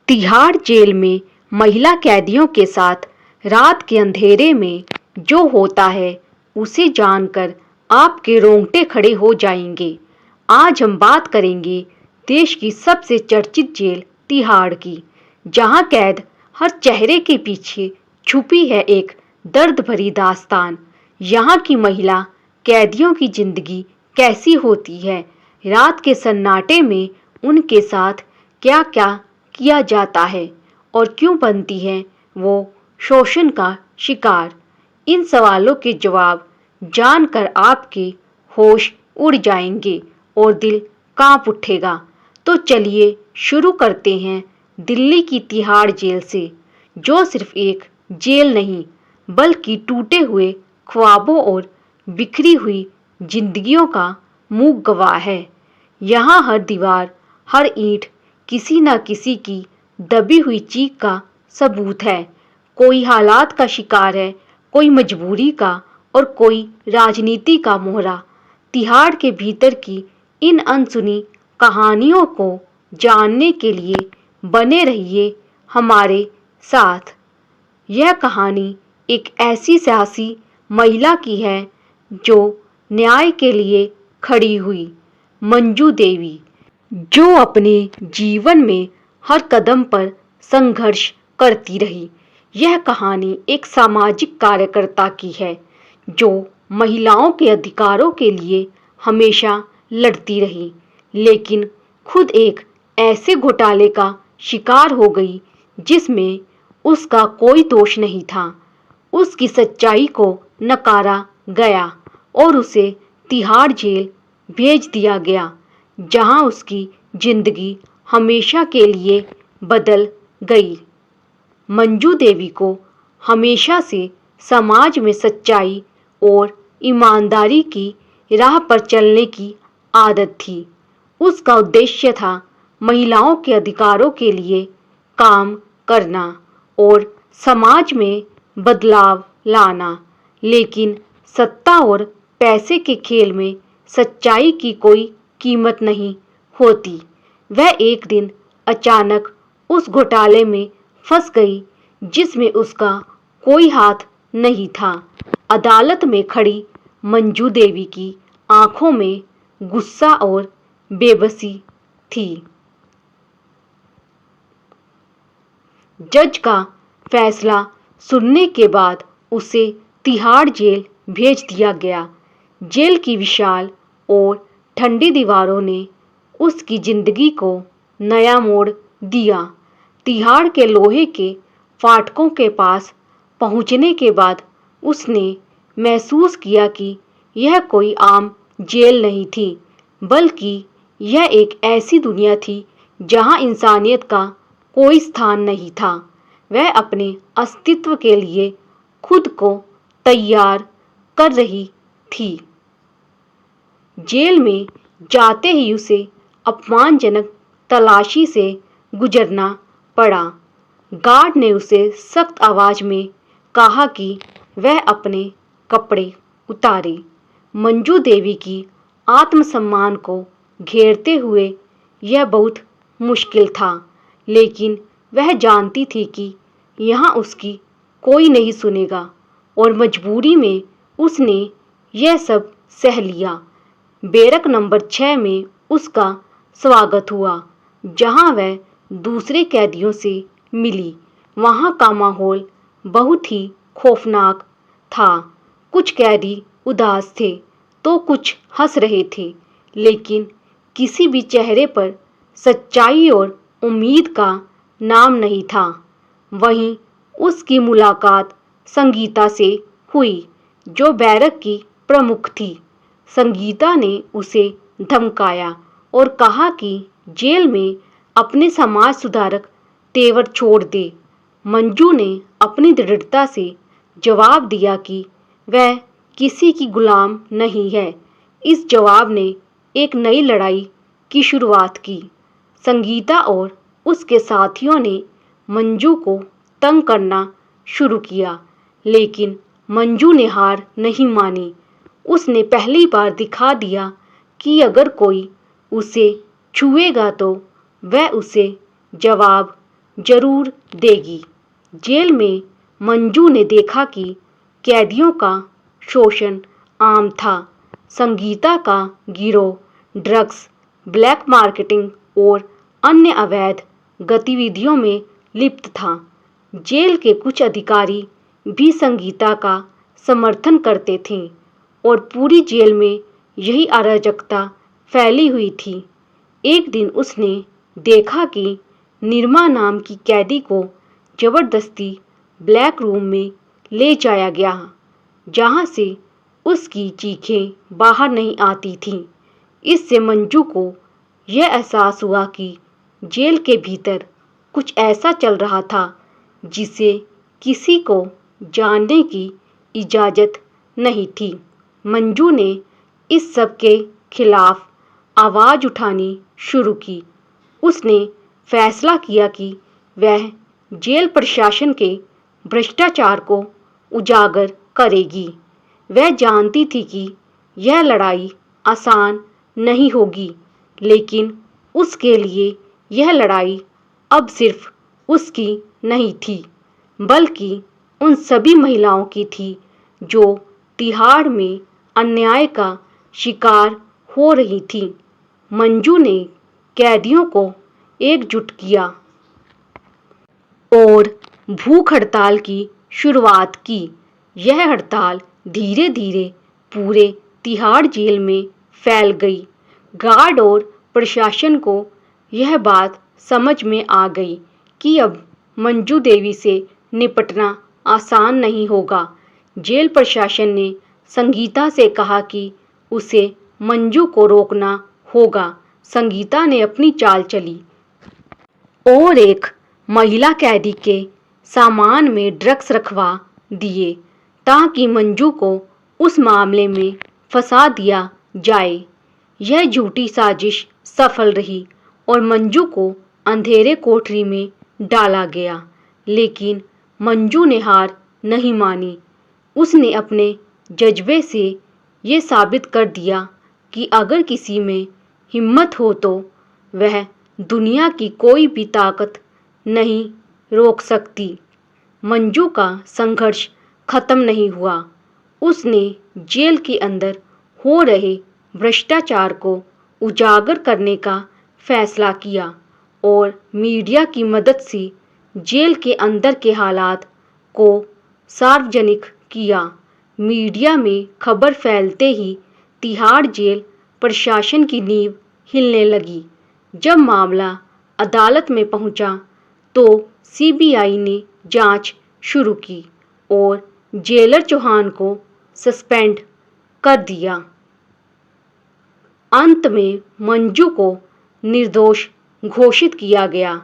Tihar jail में महिला कैदियों के साथ रात के अंधेरे में जो होता है उसे जानकर आपके रोंगटे खड़े हो जाएंगे। आज हम बात करेंगे देश की सबसे चर्चित जेल तिहाड़ की, जहां कैद हर चेहरे के पीछे छुपी है एक दर्द भरी दास्तान। यहाँ की महिला कैदियों की जिंदगी कैसी होती है, रात के सन्नाटे में उनके साथ क्या क्या किया जाता है और क्यों बनती है वो शोषण का शिकार। इन सवालों के जवाब जानकर आपके होश उड़ जाएंगे और दिल कांप उठेगा। तो चलिए शुरू करते हैं दिल्ली की तिहाड़ जेल से, जो सिर्फ एक जेल नहीं बल्कि टूटे हुए ख्वाबों और बिखरी हुई जिंदगियों का मूक गवाह है। यहाँ हर दीवार, हर ईंट किसी न किसी की दबी हुई चीख का सबूत है। कोई हालात का शिकार है, कोई मजबूरी का और कोई राजनीति का मोहरा। तिहाड़ के भीतर की इन अनसुनी कहानियों को जानने के लिए बने रहिए हमारे साथ। यह कहानी एक ऐसी साहसी महिला की है जो न्याय के लिए खड़ी हुई, मंजू देवी, जो अपने जीवन में हर कदम पर संघर्ष करती रही। यह कहानी एक सामाजिक कार्यकर्ता की है जो महिलाओं के अधिकारों के लिए हमेशा लड़ती रही, लेकिन खुद एक ऐसे घोटाले का शिकार हो गई जिसमें उसका कोई दोष नहीं था। उसकी सच्चाई को नकारा गया और उसे तिहाड़ जेल भेज दिया गया, जहां उसकी जिंदगी हमेशा के लिए बदल गई। मंजू देवी को हमेशा से समाज में सच्चाई और ईमानदारी की राह पर चलने की आदत थी। उसका उद्देश्य था महिलाओं के अधिकारों के लिए काम करना और समाज में बदलाव लाना, लेकिन सत्ता और पैसे के खेल में सच्चाई की कोई कीमत नहीं होती। वह एक दिन अचानक उस घोटाले में फंस गई जिसमें उसका कोई हाथ नहीं था। अदालत में खड़ी मंजू देवी की आंखों में गुस्सा और बेबसी थी। जज का फैसला सुनने के बाद उसे तिहाड़ जेल भेज दिया गया। जेल की विशाल और ठंडी दीवारों ने उसकी जिंदगी को नया मोड़ दिया। तिहाड़ के लोहे के फाटकों के पास पहुंचने के बाद उसने महसूस किया कि यह कोई आम जेल नहीं थी, बल्कि यह एक ऐसी दुनिया थी जहां इंसानियत का कोई स्थान नहीं था। वह अपने अस्तित्व के लिए खुद को तैयार कर रही थी। जेल में जाते ही उसे अपमानजनक तलाशी से गुजरना पड़ा। गार्ड ने उसे सख्त आवाज में कहा कि वह अपने कपड़े उतारे। मंजू देवी की आत्मसम्मान को घेरते हुए यह बहुत मुश्किल था, लेकिन वह जानती थी कि यहाँ उसकी कोई नहीं सुनेगा और मजबूरी में उसने यह सब सह लिया। बैरक नंबर 6 में उसका स्वागत हुआ, जहां वह दूसरे कैदियों से मिली। वहां का माहौल बहुत ही खौफनाक था। कुछ कैदी उदास थे तो कुछ हंस रहे थे, लेकिन किसी भी चेहरे पर सच्चाई और उम्मीद का नाम नहीं था। वहीं उसकी मुलाकात संगीता से हुई, जो बैरक की प्रमुख थी। संगीता ने उसे धमकाया और कहा कि जेल में अपने समाज सुधारक तेवर छोड़ दे। मंजू ने अपनी दृढ़ता से जवाब दिया कि वह किसी की गुलाम नहीं है। इस जवाब ने एक नई लड़ाई की शुरुआत की। संगीता और उसके साथियों ने मंजू को तंग करना शुरू किया, लेकिन मंजू ने हार नहीं मानी। उसने पहली बार दिखा दिया कि अगर कोई उसे छुएगा तो वह उसे जवाब जरूर देगी। जेल में मंजू ने देखा कि कैदियों का शोषण आम था। संगीता का गिरोह ड्रग्स, ब्लैक मार्केटिंग और अन्य अवैध गतिविधियों में लिप्त था। जेल के कुछ अधिकारी भी संगीता का समर्थन करते थे और पूरी जेल में यही अराजकता फैली हुई थी। एक दिन उसने देखा कि निर्मा नाम की कैदी को जबरदस्ती ब्लैक रूम में ले जाया गया, जहां से उसकी चीखें बाहर नहीं आती थीं। इससे मंजू को यह एहसास हुआ कि जेल के भीतर कुछ ऐसा चल रहा था जिसे किसी को जानने की इजाज़त नहीं थी। मंजू ने इस सब के खिलाफ आवाज़ उठानी शुरू की। उसने फैसला किया कि वह जेल प्रशासन के भ्रष्टाचार को उजागर करेगी। वह जानती थी कि यह लड़ाई आसान नहीं होगी, लेकिन उसके लिए यह लड़ाई अब सिर्फ उसकी नहीं थी, बल्कि उन सभी महिलाओं की थी जो तिहाड़ में अन्याय का शिकार हो रही थी। मंजू ने कैदियों को एकजुट किया और भूख हड़ताल की शुरुआत की। यह हड़ताल धीरे धीरे पूरे तिहाड़ जेल में फैल गई। गार्ड और प्रशासन को यह बात समझ में आ गई कि अब मंजू देवी से निपटना आसान नहीं होगा। जेल प्रशासन ने संगीता से कहा कि उसे मंजू को रोकना होगा। संगीता ने अपनी चाल चली और एक महिला कैदी के सामान में ड्रग्स रखवा दिए ताकि मंजू को उस मामले में फंसा दिया जाए। यह झूठी साजिश सफल रही और मंजू को अंधेरे कोठरी में डाला गया, लेकिन मंजू ने हार नहीं मानी। उसने अपने जज्बे से ये साबित कर दिया कि अगर किसी में हिम्मत हो तो वह दुनिया की कोई भी ताकत नहीं रोक सकती। मंजू का संघर्ष खत्म नहीं हुआ। उसने जेल के अंदर हो रहे भ्रष्टाचार को उजागर करने का फैसला किया और मीडिया की मदद से जेल के अंदर के हालात को सार्वजनिक किया। मीडिया में खबर फैलते ही तिहाड़ जेल प्रशासन की नींव हिलने लगी। जब मामला अदालत में पहुंचा तो सीबीआई ने जांच शुरू की और जेलर चौहान को सस्पेंड कर दिया। अंत में मंजू को निर्दोष घोषित किया गया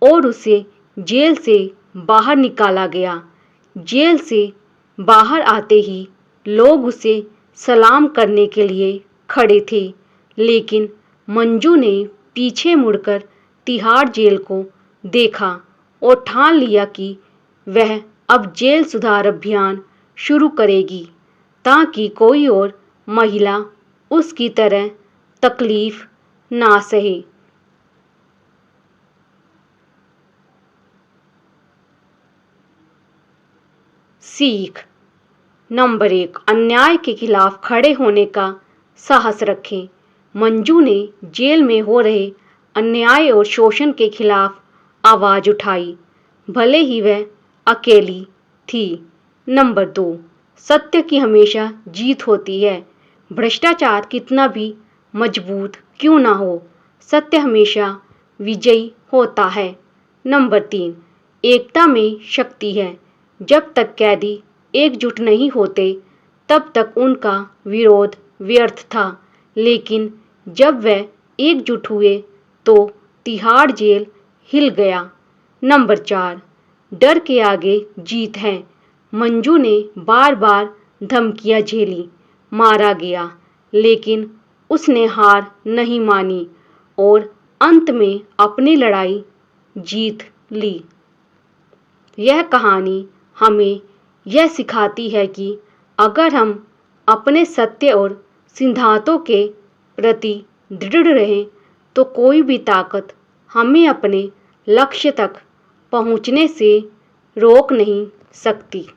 और उसे जेल से बाहर निकाला गया। जेल से बाहर आते ही लोग उसे सलाम करने के लिए खड़े थे, लेकिन मंजू ने पीछे मुड़कर तिहाड़ जेल को देखा और ठान लिया कि वह अब जेल सुधार अभियान शुरू करेगी ताकि कोई और महिला उसकी तरह तकलीफ ना सहे। सीख नंबर 1, अन्याय के खिलाफ खड़े होने का साहस रखें। मंजू ने जेल में हो रहे अन्याय और शोषण के खिलाफ आवाज उठाई, भले ही वह अकेली थी। नंबर 2, सत्य की हमेशा जीत होती है। भ्रष्टाचार कितना भी मजबूत क्यों ना हो, सत्य हमेशा विजयी होता है। नंबर 3, एकता में शक्ति है। जब तक कैदी एकजुट नहीं होते तब तक उनका विरोध व्यर्थ था, लेकिन जब वे एकजुट हुए तो तिहाड़ जेल हिल गया। नंबर 4, डर के आगे जीत है। मंजू ने बार बार धमकियां झेली, मारा गया, लेकिन उसने हार नहीं मानी और अंत में अपनी लड़ाई जीत ली। यह कहानी हमें यह सिखाती है कि अगर हम अपने सत्य और सिद्धांतों के प्रति दृढ़ रहें तो कोई भी ताकत हमें अपने लक्ष्य तक पहुंचने से रोक नहीं सकती।